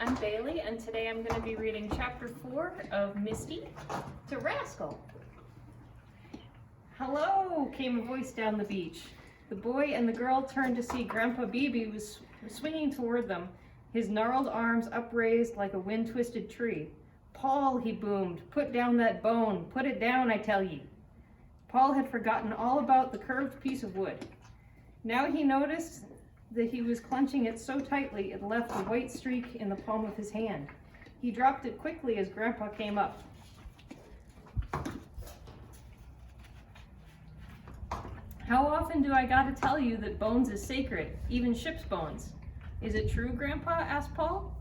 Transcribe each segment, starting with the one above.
I'm Bailey, and today I'm going to be reading Chapter 4 of Misty to Rascal. "Hello," came a voice down the beach. The boy and the girl turned to see Grandpa Beebe was swinging toward them, his gnarled arms upraised like a wind-twisted tree. "Paul," he boomed, "put down that bone. Put it down, I tell ye." Paul had forgotten all about the curved piece of wood. Now he noticed that he was clenching it so tightly it left a white streak in the palm of his hand. He dropped it quickly as Grandpa came up. "How often do I gotta tell you that bones is sacred, even ship's bones?" "Is it true, Grandpa?" asked Paul.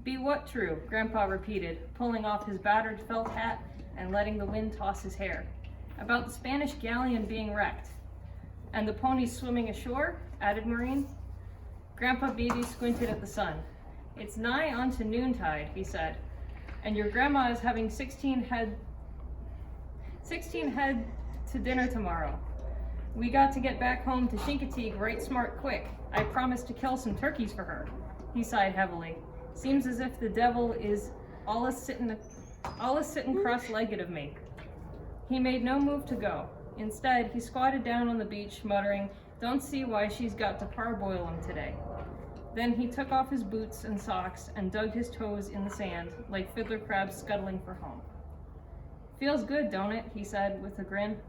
"Be what true?" Grandpa repeated, pulling off his battered felt hat and letting the wind toss his hair. "About the Spanish galleon being wrecked." "And the ponies swimming ashore?" added Maureen. Grandpa Beebe squinted at the sun. "It's nigh on to noontide," he said, "and your grandma is having 16 head to dinner tomorrow. We got to get back home to Chincoteague right smart quick. I promised to kill some turkeys for her." He sighed heavily. "Seems as if the devil is allus sittin' cross-legged of me." He made no move to go. Instead, he squatted down on the beach, muttering, "Don't see why she's got to parboil him today." Then he took off his boots and socks and dug his toes in the sand, like fiddler crabs scuttling for home. "Feels good, don't it?" he said with a grin.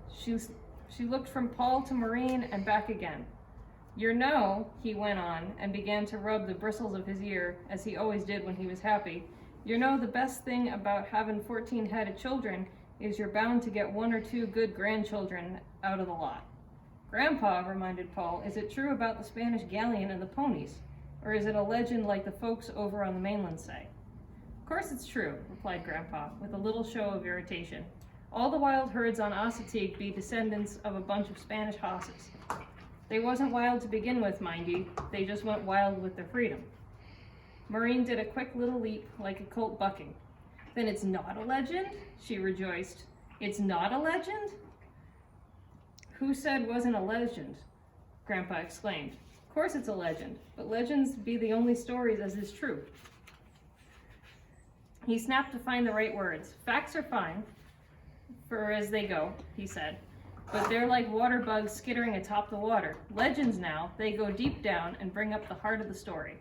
She looked from Paul to Maureen and back again. "You know," he went on, and began to rub the bristles of his ear, as he always did when he was happy, "you know the best thing about having 14 head of children is you're bound to get 1 or 2 good grandchildren out of the lot." "Grandpa," reminded Paul, "is it true about the Spanish galleon and the ponies? Or is it a legend like the folks over on the mainland say?" "Of course it's true," replied Grandpa, with a little show of irritation. "All the wild herds on Chincoteague be descendants of a bunch of Spanish hosses. They wasn't wild to begin with, mind ye, they just went wild with their freedom." Maureen did a quick little leap, like a colt bucking. "Then it's not a legend?" she rejoiced. "It's not a legend?" "Who said wasn't a legend?" Grandpa exclaimed. "Of course it's a legend, but legends be the only stories as is true." He snapped to find the right words. "Facts are fine, for as they go," he said, "but they're like water bugs skittering atop the water. Legends now, they go deep down and bring up the heart of the story."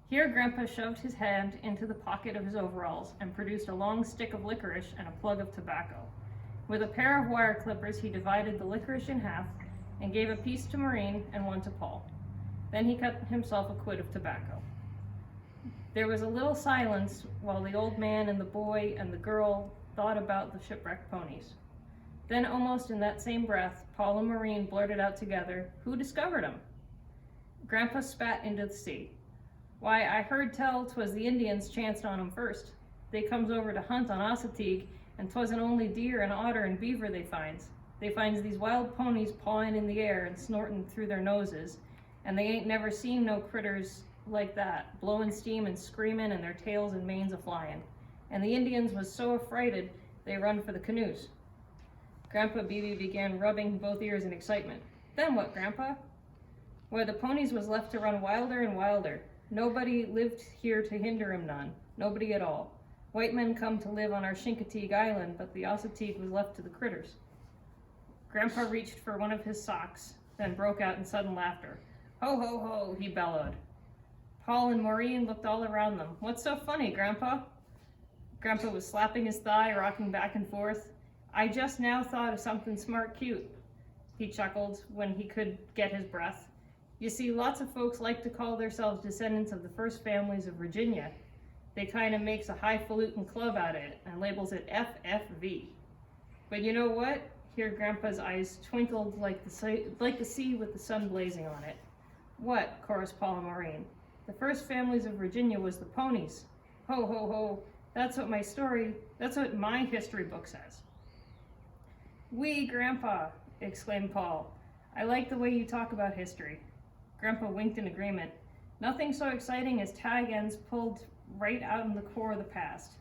Here Grandpa shoved his hand into the pocket of his overalls and produced a long stick of licorice and a plug of tobacco. With a pair of wire clippers, he divided the licorice in half and gave a piece to Maureen and one to Paul. Then he cut himself a quid of tobacco. There was a little silence while the old man and the boy and the girl thought about the shipwrecked ponies. Then, almost in that same breath, Paul and Maureen blurted out together, "Who discovered 'em?" Grandpa spat into the sea. "Why, I heard tell 'twas the Indians chanced on 'em first. They comes over to hunt on Chincoteague, and 'twasn't only deer and otter and beaver they finds. They finds these wild ponies pawing in the air and snorting through their noses, and they ain't never seen no critters like that, blowing steam and screaming and their tails and manes a-flying. And the Indians was so affrighted they run for the canoes." Grandpa Beebe began rubbing both ears in excitement. "Then what, Grandpa?" "Why, the ponies was left to run wilder and wilder. Nobody lived here to hinder 'em none, nobody at all. White men come to live on our Chincoteague Island, but the Chincoteague was left to the critters." Grandpa reached for one of his socks, then broke out in sudden laughter. "Ho, ho, ho," he bellowed. Paul and Maureen looked all around them. "What's so funny, Grandpa?" Grandpa was slapping his thigh, rocking back and forth. "I just now thought of something smart cute," he chuckled when he could get his breath. "You see, lots of folks like to call themselves descendants of the first families of Virginia. They kind of makes a highfalutin club out of it and labels it FFV. But you know what?" Here Grandpa's eyes twinkled like the sea with the sun blazing on it. "What?" chorused Paul and Maureen. "The first families of Virginia was the ponies. Ho, ho, ho. That's what my history book says." "Wee, Grandpa," exclaimed Paul. "I like the way you talk about history." Grandpa winked in agreement. "Nothing so exciting as tag ends pulled right out in the core of the past."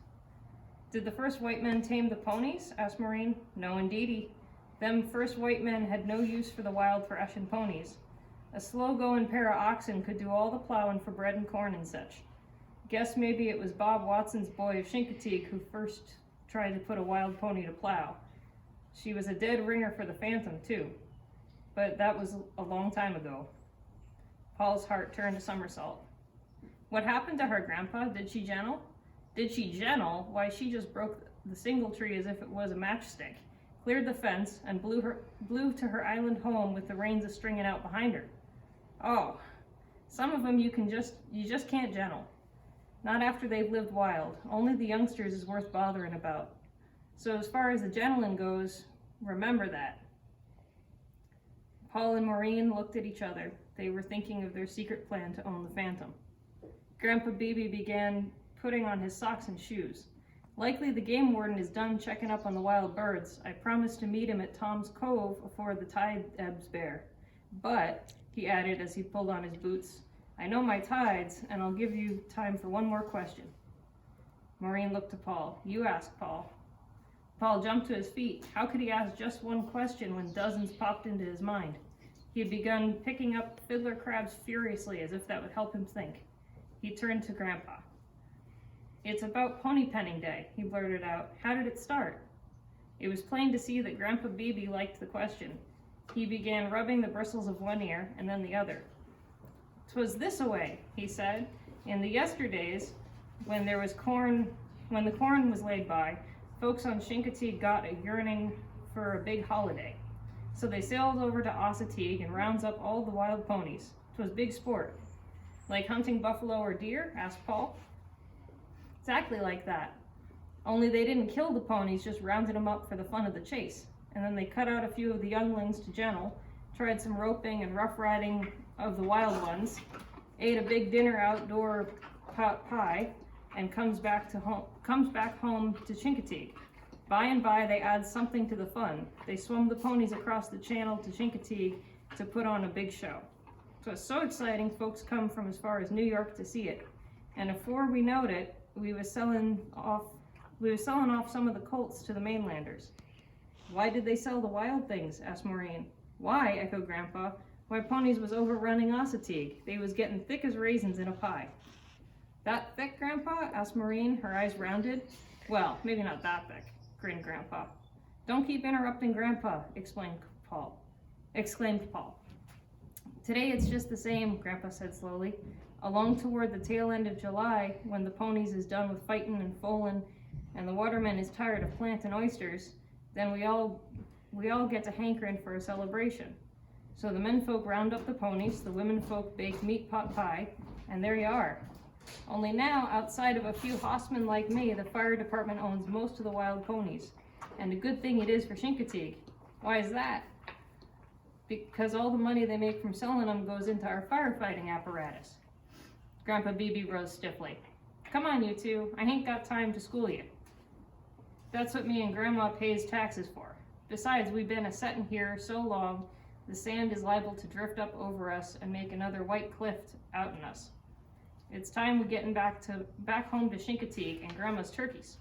"Did the first white men tame the ponies?" asked Maureen. "No, indeedy. Them first white men had no use for the wild thrashin' ponies. A slow-going pair of oxen could do all the plowing for bread and corn and such. Guess maybe it was Bob Watson's boy of Chincoteague who first tried to put a wild pony to plow. She was a dead ringer for the Phantom, too. But that was a long time ago. Paul's heart turned a somersault. What happened to her, Grandpa? Did she gentle? Did she gentle? Why, she just broke the single tree as if it was a matchstick, cleared the fence, and blew to her island home with the reins a-stringing out behind her. Oh, some of them you just can't gentle. Not after they've lived wild. Only the youngsters is worth bothering about. So as far as the gentleman goes, remember that. Paul and Maureen looked at each other. They were thinking of their secret plan to own the Phantom. Grandpa Beebe began putting on his socks and shoes. Likely the game warden is done checking up on the wild birds. I promised to meet him at Tom's Cove before the tide ebbs bare. But, he added as he pulled on his boots, I know my tides, and I'll give you time for one more question. Maureen looked to Paul. You ask, Paul. Paul jumped to his feet. How could he ask just one question when dozens popped into his mind? He had begun picking up fiddler crabs furiously, as if that would help him think. He turned to Grandpa. It's about pony penning day, he blurted out. How did it start? It was plain to see that Grandpa Beebe liked the question. He began rubbing the bristles of one ear and then the other. 'Twas this-a-way, he said. In the yesterdays, when the corn was laid by, folks on Chincoteague got a yearning for a big holiday. So they sailed over to Chincoteague and rounds up all the wild ponies. 'Twas big sport. Like hunting buffalo or deer? Asked Paul. Exactly like that. Only they didn't kill the ponies, just rounded them up for the fun of the chase. And then they cut out a few of the younglings to gentle, tried some roping and rough riding of the wild ones, ate a big dinner outdoor pot pie, and comes back home to Chincoteague. By and by, they add something to the fun. They swum the ponies across the channel to Chincoteague to put on a big show. It was so exciting, folks come from as far as New York to see it. And before we knowed it, we was selling off some of the colts to the mainlanders. Why did they sell the wild things? Asked Maureen. Why? Echoed Grandpa. Why, ponies was overrunning Chincoteague. They was getting thick as raisins in a pie. That thick, Grandpa? Asked Maureen, her eyes rounded. Well, maybe not that thick, grinned Grandpa. Don't keep interrupting Grandpa, exclaimed Paul. Today it's just the same, Grandpa said slowly. Along toward the tail end of July, when the ponies is done with fightin' and foalin', and the watermen is tired of plantin' oysters, then we all get to hankerin' for a celebration. So the men folk round up the ponies, the women folk bake meat pot pie, and there you are. Only now, outside of a few hossmen like me, the fire department owns most of the wild ponies. And a good thing it is for Chincoteague. Why is that? Because all the money they make from selling them goes into our firefighting apparatus. Grandpa Beebe rose stiffly. Come on, you two. I ain't got time to school you. That's what me and Grandma pays taxes for. Besides, we've been a-settin' here so long, the sand is liable to drift up over us and make another white cliff out in us. It's time we're getting back home to Chincoteague and Grandma's turkeys.